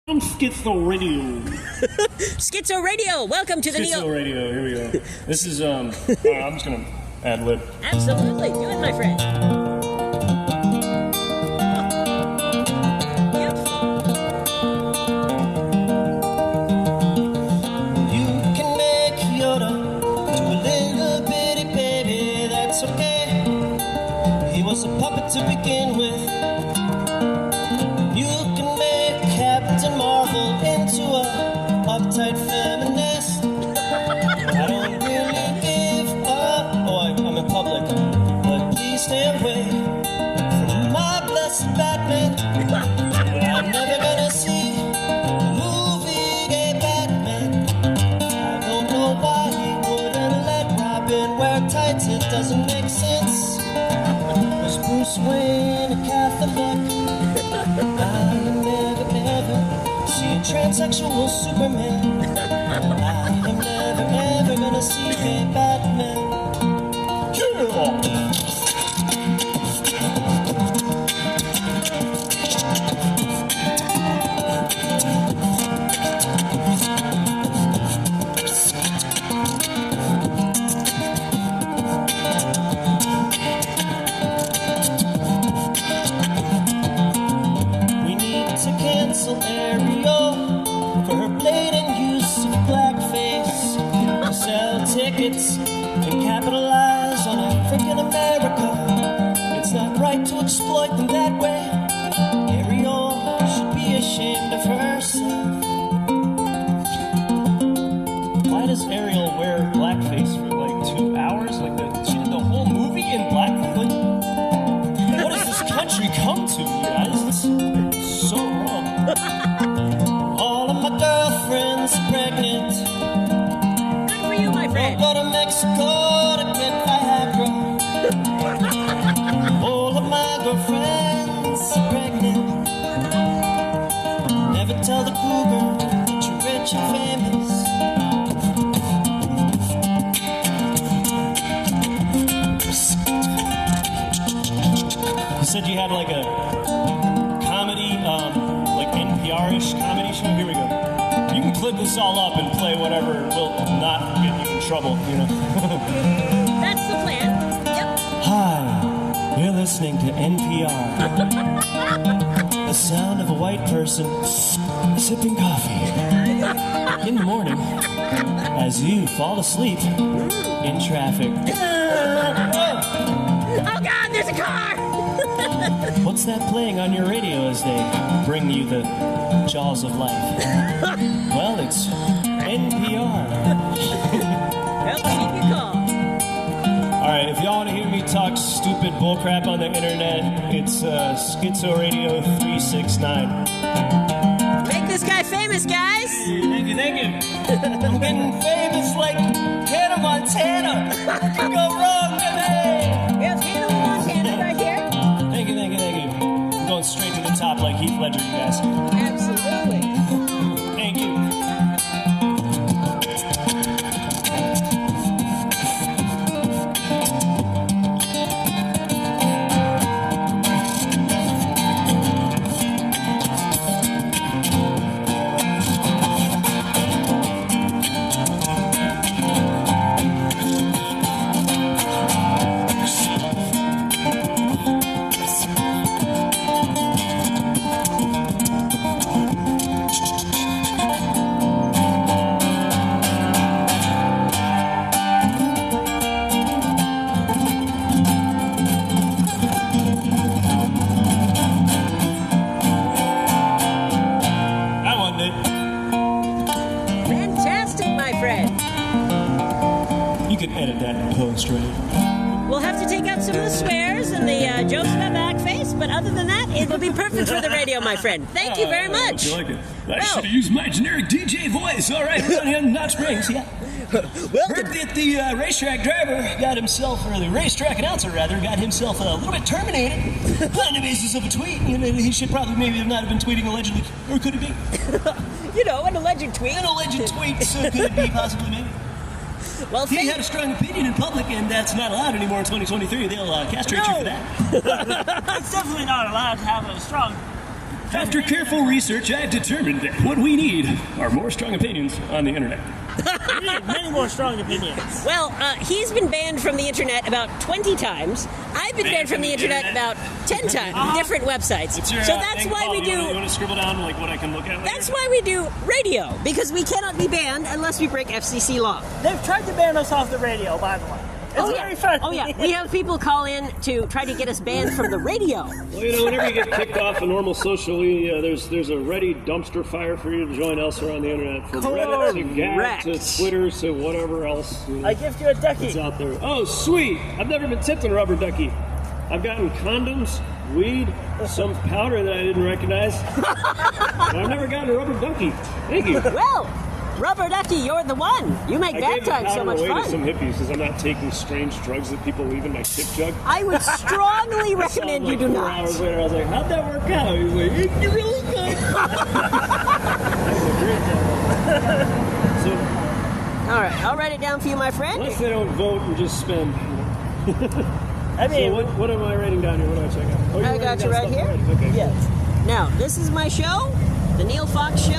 On Schizo Radio. Schizo Radio, welcome to the Schizo Radio, here we go. This is, I'm just gonna ad-lib. Absolutely, do it, my friend. You can make Yoda to a little bitty baby, that's okay. He was a puppet to begin with. You can make Captain Marvel into a uptight feminist. I don't really give up. Oh, I'm in public. But please stay away from my blessed Batman. I'm never gonna see the movie Gay Batman. I don't know why he wouldn't let Robin wear tights. It doesn't make sense. Was Bruce Wayne a Catholic? I'm never ever see a transsexual Superman. I'm never ever gonna see Gay Batman. We need to cancel Ariel for her blatant use of blackface. Sell tickets and capitalize on African America. It's not right to exploit them that way. Ariel should be ashamed of herself. Why does Ariel wear blackface for like 2 hours? She did the whole movie in blackface? What has this country come to, you guys? It's so wrong. All of my girlfriends are pregnant. Good for you, my friend. Go to Mexico to get Viagra. All of my girlfriends are pregnant. Never tell the cougar that you're rich and famous. You said you had like a comedy, like NPR-ish comedy show? Here we go. You can clip this all up and play whatever will not get you in trouble, you know? That's the plan. Yep. Hi, you're listening to NPR. The sound of a white person sipping coffee in the morning as you fall asleep in traffic. Oh God, there's a car! What's that playing on your radio as they bring you the jaws of life? Well, it's NPR. Well, keep your call. Alright, if y'all want to hear me talk stupid bullcrap on the internet, it's Schizo Radio 369. Make this guy famous, guys! Thank you, thank you. I'm getting famous like Hannah Montana. What could go wrong today? We have Hannah Montana right here. Thank you, thank you, thank you. I'm going straight to the top like Heath Ledger, you guys. Absolutely. Thank you. Fantastic, my friend. You can edit that in post, right? We'll have to take out some of the swears and the jokes about blackface, but other than that, it will be perfect for the radio, my friend. Thank you very much. You like it? I Well- should have used my generic DJ voice. All right, we're on here in Hot Springs, yeah. Well, Heard that the racetrack driver got himself, or the racetrack announcer rather, got himself a little bit terminated on the basis of a tweet. You know, he should probably maybe have not have been tweeting allegedly, or could it be? you know, an alleged tweet. An alleged tweet, so could it be possibly maybe? Well, He had a strong opinion in public, and that's not allowed anymore in 2023. They'll castrate you for that. It's definitely not allowed to have a strong After careful research, I've determined that what we need are more strong opinions on the internet. We need many more strong opinions. Well, he's been banned from the internet about 20 times. I've been banned from the internet about 10 times, different websites. What's your, so that's why we do. You want to scribble down like what I can look at later? That's why we do radio, because we cannot be banned unless we break FCC law. They've tried to ban us off the radio, by the way. It's very funny. Oh yeah, we have people call in to try to get us banned from the radio. Well, you know, whenever you get kicked off of normal social media, there's a ready dumpster fire for you to join elsewhere on the internet. From Reddit to Gab to Twitter to whatever else. You know, I gift you a ducky. it's out there. Oh, sweet! I've never been tipped in a rubber ducky. I've gotten condoms, weed, some powder that I didn't recognize. But I've never gotten a rubber ducky. Thank you. Well, Rubber Ducky, you're the one. You make that time so much I gave the powder away fun. to some hippies because I'm not taking strange drugs that people leave in my tip jug. I would strongly recommend you do 4 not. hours later, I was like, how'd that work out? He was like, you're really good. So, All right, I'll write it down for you, my friend. unless they don't vote and just spend. I mean, So what am I writing down here? What do I check out? Oh, you're I got writing you down right stuff here. already. Okay. yes. Now, this is my show, the Neil Fox Show.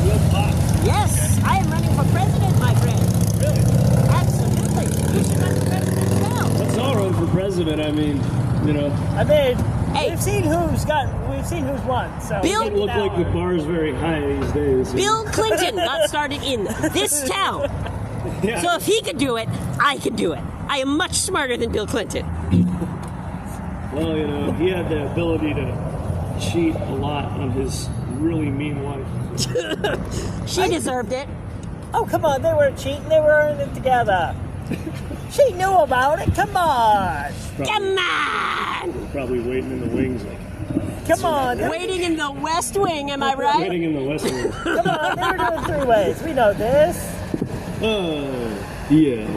Real pop. Yes, I am running for president, my friend. Really? Absolutely. You should run for president as well. Let's all run for president. I mean, you know. I mean, Hey. we've seen who's won. So Bill- It doesn't look like the bar's very high these days. Bill Clinton got started in this town. Yeah. So if he could do it, I can do it. I am much smarter than Bill Clinton. Well, you know, he had the ability to cheat a lot on his really mean wife. She deserved it. Oh, come on, they weren't cheating, they were earning it together. She knew about it, come on. Come on! Probably waiting in the wings, like Come on, Waiting in the West Wing, am I right? waiting in the west wing. come on, they were doing 3 ways. We know this. Yeah.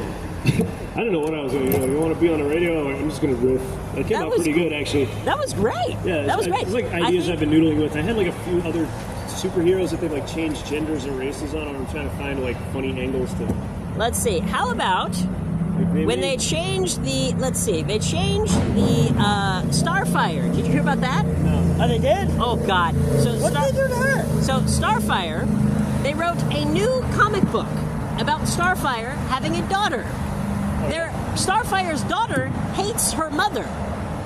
I don't know what I was going to do. You want to be on the radio? I'm just going to riff. That came That out was- pretty good, actually. That was great. Yeah, that was great. It's like I ideas think- I've been noodling with. I had like a few other superheroes that they've like changed genders and races on, and I'm trying to find like funny angles to. Let's see. How about Like, maybe, when they changed the? Let's see. They changed the Starfire. Did you hear about that? Oh, they did? Oh God. So What did they do to her? So Starfire, they wrote a new comic book about Starfire having a daughter. Starfire's daughter hates her mother,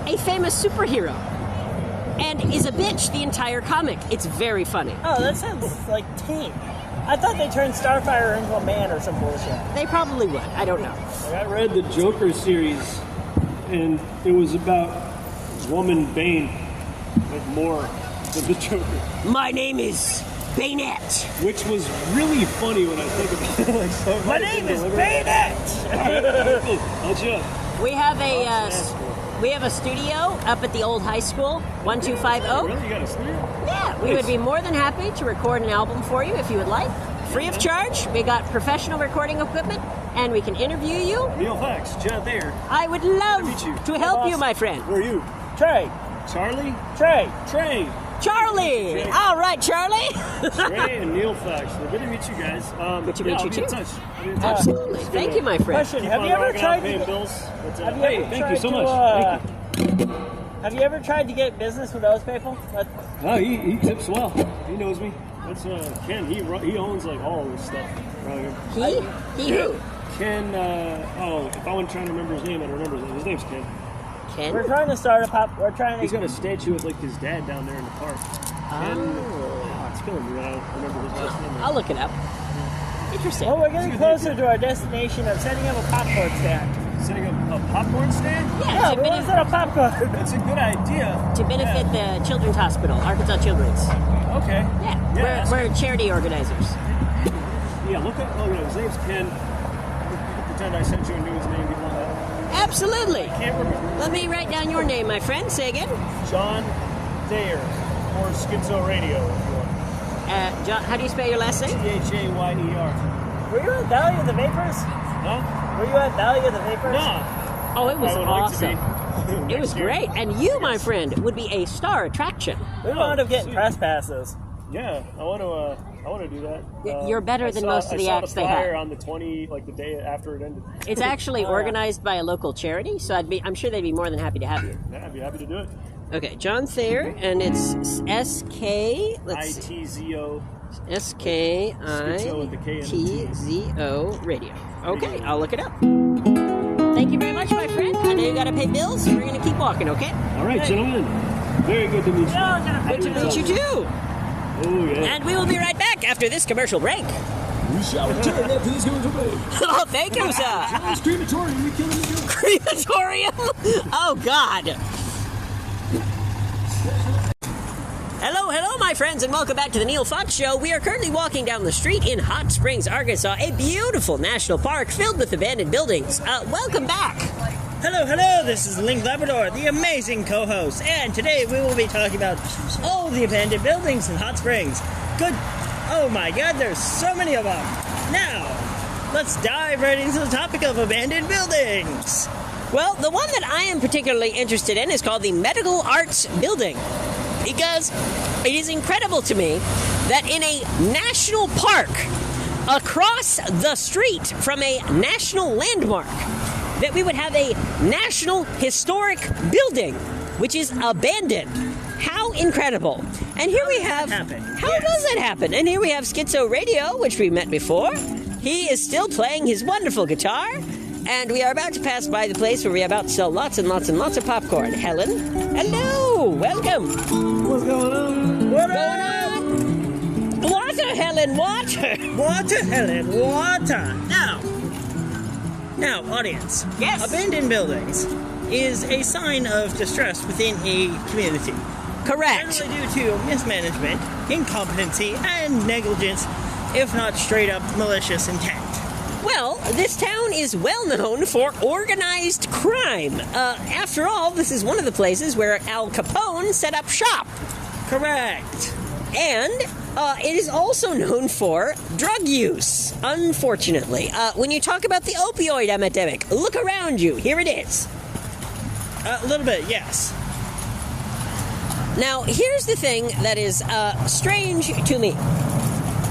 a famous superhero, and is a bitch the entire comic. It's very funny. Oh, that sounds like teen. I thought they turned Starfire into a man or some bullshit. They probably would. I don't know. I read the Joker series, and it was about Woman Bane, like more than the Joker, My name is Bayonet. which was really funny when I think about it. Like, so My name is Bayonet! How'd you? We have a studio up at the old high school, 1250. Really? You got a studio? Yeah, we would be more than happy to record an album for you if you would like. Free of charge. We got professional recording equipment, and we can interview you. Neil Fox, John Thayer. I would meet you. love to help you, my friend. Who are you? Trey, Charlie? Trey. Trey. Charlie! All right, Charlie! Trey and Neil Fox. Well, good to meet you guys. Good to meet I'll you, be in too. touch. I'll be in touch. Absolutely. Just Thank gonna you, my friend. Question, keep have on you ever rocking out, tried paying to... bills? But, Have you hey, ever thank tried you so to, much. Thank you. Have you ever tried to get business with those people? Oh, he tips well. He knows me. That's Ken. He owns like all of this stuff. He who? Ken. If I wasn't trying to remember his name, I'd remember his name. His name's Ken. Ken? We're trying to start a pop... We're trying He's to... got a statue of like his dad down there in the park. Ken. Oh. It's killing me. I don't remember his last name. I'll look it up. Interesting. Well, we're getting closer to our destination of setting up a popcorn stand. Setting up a popcorn stand? Yeah, to, we want to set up popcorn. That's a good idea. to benefit the Children's Hospital, Arkansas Children's. Okay. Yeah, we're charity organizers. Yeah, look up. Oh, no, his name's Ken. You can pretend I sent you a news name. You want that? Absolutely. Can't remember. Let me write down your name, my friend. Say again. John Thayer, or Schizo Radio, if you want. John, how do you spell your last name? Thayer. Were you at Valley of the Vapors? Huh? Were you at Valley of the Vapors? No. Oh, it was I would awesome. like to be. It was great. And you, my friend, would be a star attraction. We wound up getting press passes. Yeah, I want to do that. You're better than most of the acts they I saw the flyer have. on the 20, like the day after it ended. It's actually organized by a local charity, so I'm sure they'd be more than happy to have you. Yeah, I'd be happy to do it. Okay, John Thayer, and it's S-K... Let's see. I-T-Z-O. S-K-I-T-Z-O radio. Okay, I'll look it up. Thank you very much, my friend. I know you gotta pay bills, so we're gonna keep walking, okay? All right, gentlemen. Very good to meet you. Good to meet you, too. Oh, yeah. And we will be right back after this commercial break. We shall return after this commercial break. Oh, thank you, sir. Crematorium, we killing me. Crematorium? Oh, God. Hello, my friends, and welcome back to the Neil Fox Show. We are currently walking down the street in Hot Springs, Arkansas, a beautiful national park filled with abandoned buildings. Welcome back. Hello, this is Link Labrador, the amazing co-host, and today we will be talking about all the abandoned buildings in Hot Springs. Oh my god, there's so many of them. Now, let's dive right into the topic of abandoned buildings. Well, the one that I am particularly interested in is called the Medical Arts Building, because it is incredible to me that in a national park across the street from a national landmark, that we would have a national historic building which is abandoned. How incredible. And here we have... How does that happen? And here we have Schizo Radio, which we met before. He is still playing his wonderful guitar. And we are about to pass by the place where we are about to sell lots and lots and lots of popcorn. Helen, hello, welcome. What's going on? What up? Water, Helen, water. Water, Helen, water. Now, audience. Yes. Abandoned buildings is a sign of distress within a community. Correct. Generally due to mismanagement, incompetency, and negligence, if not straight up malicious intent. Well, this town is well known for organized crime. After all, this is one of the places where Al Capone set up shop. Correct. And it is also known for drug use, unfortunately. When you talk about the opioid epidemic, look around you. Here it is. A little bit, yes. Now, here's the thing that is strange to me.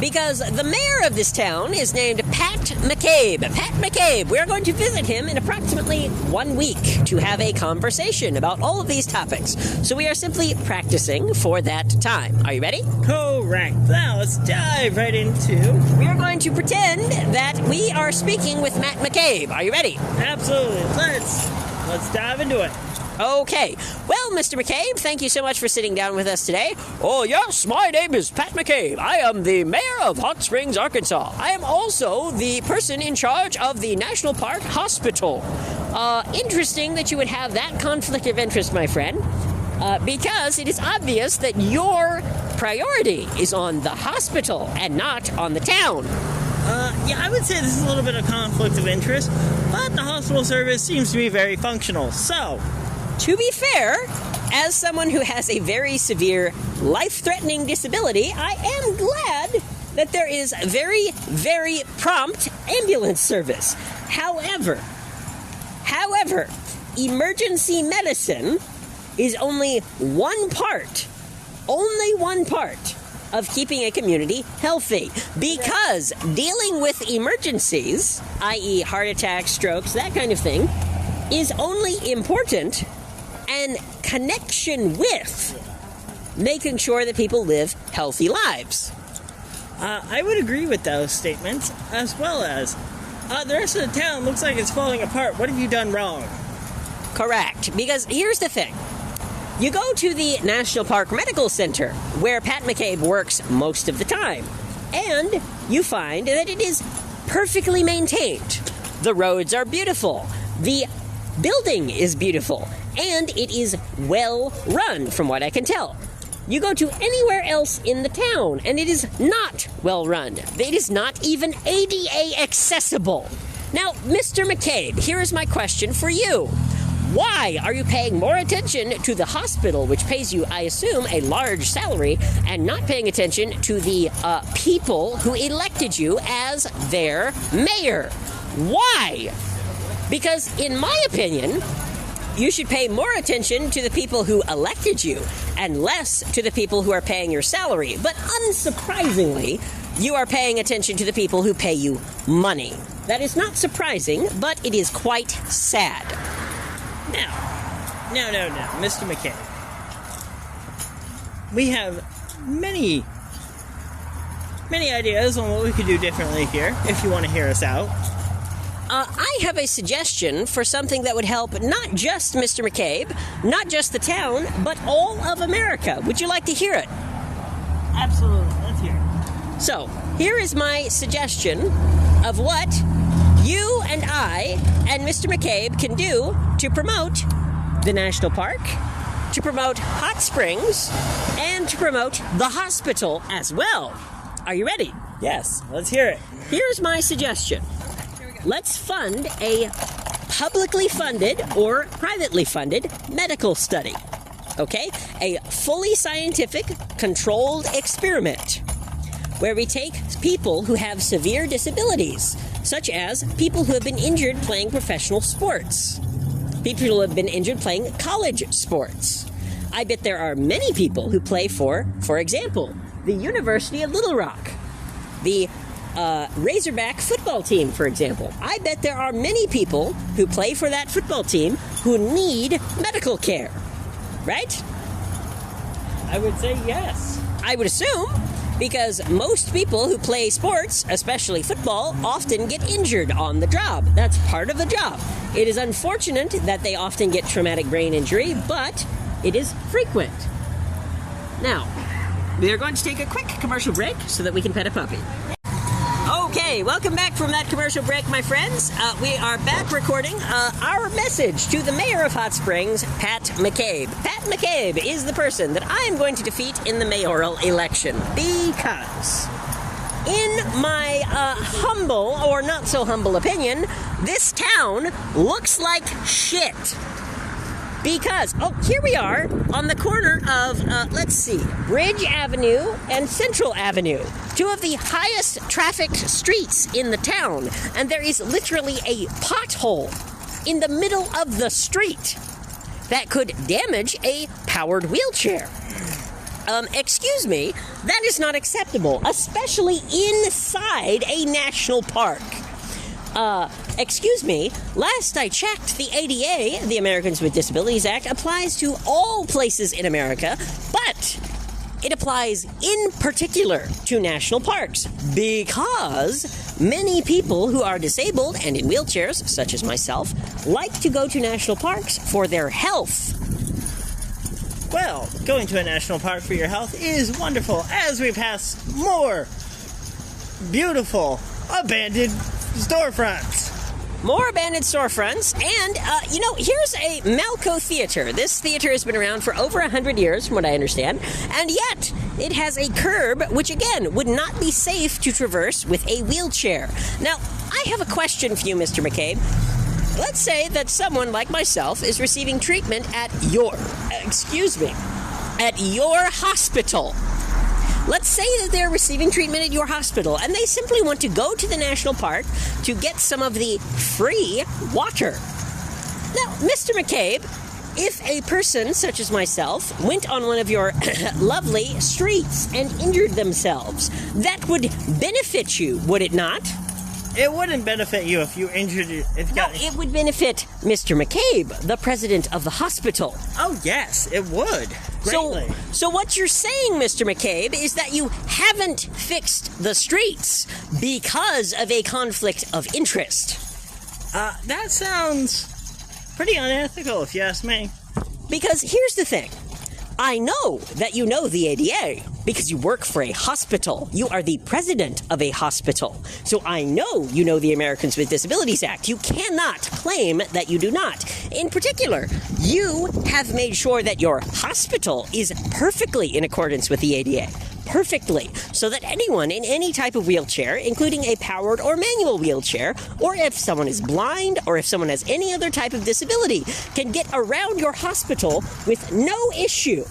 Because the mayor of this town is named Pat McCabe. Pat McCabe. We're going to visit him in approximately 1 week to have a conversation about all of these topics. So we are simply practicing for that time. Are you ready? Correct. Now let's dive right into... We are going to pretend that we are speaking with Matt McCabe. Are you ready? Absolutely. Let's dive into it. Okay. Well, Mr. McCabe, thank you so much for sitting down with us today. Oh, yes, my name is Pat McCabe. I am the mayor of Hot Springs, Arkansas. I am also the person in charge of the National Park Hospital. Interesting that you would have that conflict of interest, my friend, because it is obvious that your priority is on the hospital and not on the town. Yeah, I would say this is a little bit of conflict of interest, but the hospital service seems to be very functional, so... To be fair, as someone who has a very severe, life-threatening disability, I am glad that there is very, very prompt ambulance service. However, emergency medicine is only one part of keeping a community healthy. Because dealing with emergencies, i.e. heart attacks, strokes, that kind of thing, is only important in connection with making sure that people live healthy lives. I would agree with those statements, as well as the rest of the town looks like it's falling apart. What have you done wrong? Correct. Because here's the thing. You go to the National Park Medical Center, where Pat McCabe works most of the time, and you find that it is perfectly maintained. The roads are beautiful. The building is beautiful. And it is well run, from what I can tell. You go to anywhere else in the town, and it is not well run. It is not even ADA accessible. Now, Mr. McCabe, here is my question for you. Why are you paying more attention to the hospital, which pays you, I assume, a large salary, and not paying attention to the people who elected you as their mayor? Why? Because, in my opinion, you should pay more attention to the people who elected you and less to the people who are paying your salary. But unsurprisingly, you are paying attention to the people who pay you money. That is not surprising, but it is quite sad. Now, Mr. McCabe. we have many ideas on what we could do differently here, if you want to hear us out. I have a suggestion for something that would help not just Mr. McCabe, not just the town, but all of America. Would you like to hear it? Absolutely. Let's hear it. So, here is my suggestion of what you and I and Mr. McCabe can do to promote the national park, to promote hot springs, and to promote the hospital as well. Are you ready? Yes, let's hear it. Here's my suggestion. Let's fund a publicly funded or privately funded medical study. Okay? A fully scientific, controlled experiment where we take people who have severe disabilities, such as people who have been injured playing professional sports, people who have been injured playing college sports. I bet there are many people who play for example, the University of Little Rock, the Razorback football team, for example. I bet there are many people who play for that football team who need medical care. Right? I would say yes. I would assume, because most people who play sports, especially football, often get injured on the job. That's part of the job. It is unfortunate that they often get traumatic brain injury, but it is frequent. Now, we are going to take a quick commercial break so that we can pet a puppy. Okay, welcome back from that commercial break, my friends. We are back recording our message to the mayor of Hot Springs, Pat McCabe. Pat McCabe is the person that I am going to defeat in the mayoral election because, in my humble or not so humble opinion, this town looks like shit. Because, here we are on the corner of, Bridge Avenue and Central Avenue, two of the highest trafficked streets in the town, and there is literally a pothole in the middle of the street that could damage a powered wheelchair. Excuse me, that is not acceptable, especially inside a national park. Excuse me, last I checked, the ADA, the Americans with Disabilities Act, applies to all places in America, but it applies in particular to national parks because many people who are disabled and in wheelchairs, such as myself, like to go to national parks for their health. Well, going to a national park for your health is wonderful as we pass more beautiful abandoned storefronts. More abandoned storefronts, and, here's a Malco Theater. This theater has been around for over 100 years, from what I understand, and yet it has a curb, which, again, would not be safe to traverse with a wheelchair. Now, I have a question for you, Mr. McCabe. Let's say that someone like myself is receiving treatment at your hospital. Let's say that they're receiving treatment at your hospital, and they simply want to go to the national park to get some of the free water. Now, Mr. McCabe, if a person such as myself went on one of your lovely streets and injured themselves, that would benefit you, would it not? It wouldn't benefit you if you injured it. It would benefit Mr. McCabe, the president of the hospital. Oh, yes, it would. Greatly. So what you're saying, Mr. McCabe, is that you haven't fixed the streets because of a conflict of interest. That sounds pretty unethical, if you ask me. Because here's the thing. I know that you know the ADA because you work for a hospital. You are the president of a hospital. So I know you know the Americans with Disabilities Act. You cannot claim that you do not. In particular, you have made sure that your hospital is perfectly in accordance with the ADA. Perfectly, so that anyone in any type of wheelchair, including a powered or manual wheelchair, or if someone is blind, or if someone has any other type of disability, can get around your hospital with no issue.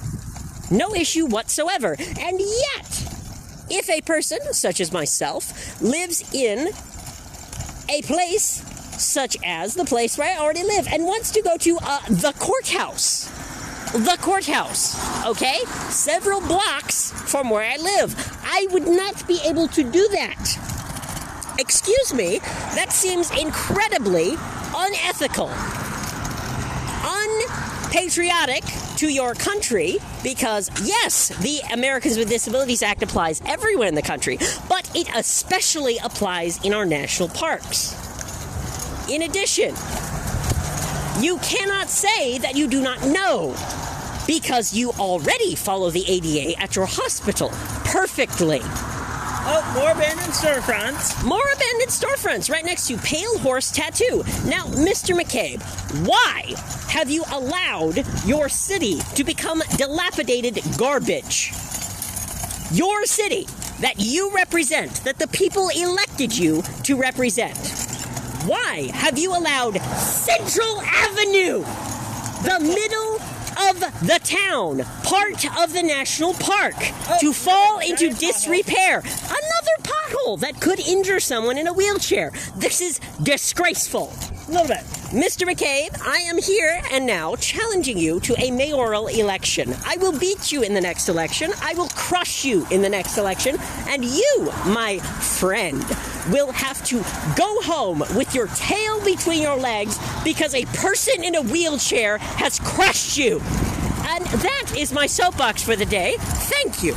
No issue whatsoever. And yet, if a person, such as myself, lives in a place such as the place where I already live and wants to go to the courthouse, okay? Several blocks from where I live. I would not be able to do that. Excuse me, that seems incredibly unethical. unpatriotic to your country because, yes, the Americans with Disabilities Act applies everywhere in the country, but it especially applies in our national parks. In addition, you cannot say that you do not know because you already follow the ADA at your hospital perfectly. Oh, more abandoned storefronts. More abandoned storefronts right next to Pale Horse Tattoo. Now, Mr. McCabe, why have you allowed your city to become dilapidated garbage? Your city that you represent, that the people elected you to represent. Why have you allowed Central Avenue, the middle of the town, part of the national park, to fall into disrepair? Another pothole that could injure someone in a wheelchair. This is disgraceful. A little bit. Mr. McCabe, I am here and now challenging you to a mayoral election. I will beat you in the next election. I will crush you in the next election. And you, my friend, will have to go home with your tail between your legs because a person in a wheelchair has crushed you. And that is my soapbox for the day. Thank you.